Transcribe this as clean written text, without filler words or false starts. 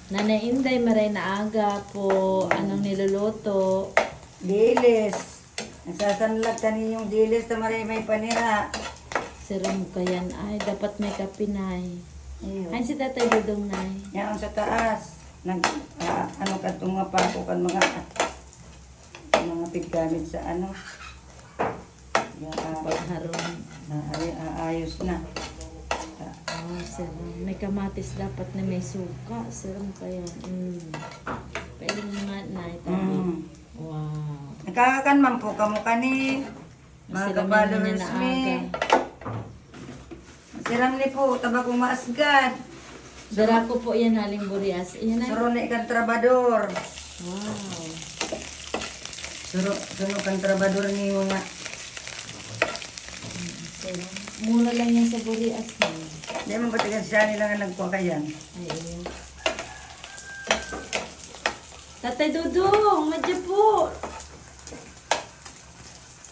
Nanay Inday, maray na aga po. Anong niluluto? Dilis. Nagsasanlag ka yung dilis na may panira. Siram ka yan. Ay, dapat may kapinay. Ayun. Ay, si Tatay Dudong, Nay. Yan sa taas. Ano ka tunga pa ako kan mga piggamit sa ano. Yan, Pagharon. ayos na. Ah, siram. May kamatis dapat na may suka. Siram ka yan. Pwede nga, Nay. Tabi. Wow. Nakakakanman po kamo kani. Mga Siramin kabalors niya na aga. me. Siram ni po, tabak umaasgad. Dara ko po yan haling burias. Yan na. Suro na ikan trabador. Wow. Suro kan trabador ni mga. Siram. Mura lang yan sa burias. Di man patigan siya nila nga nagkuha kayan. Ay, ayun. Tatay Dudong, madya po.